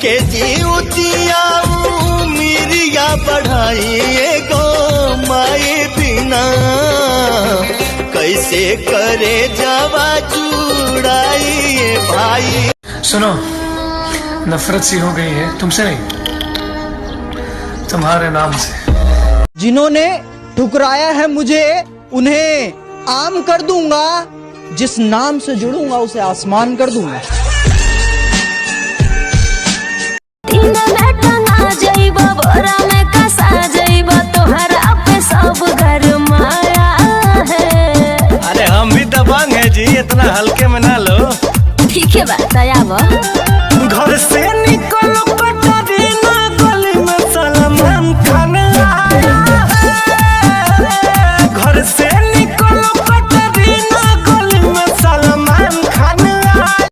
के जीवतिया मिरिया बढ़ाइए गो माए बिना कैसे करे जावा जुड़ाइए भाई। सुनो, नफरत सी हो गई है तुमसे नहीं, तुम्हारे नाम से। जिन्होंने ठुकराया है मुझे उन्हें आम कर दूंगा, जिस नाम से जुड़ूंगा उसे आसमान कर दूंगा।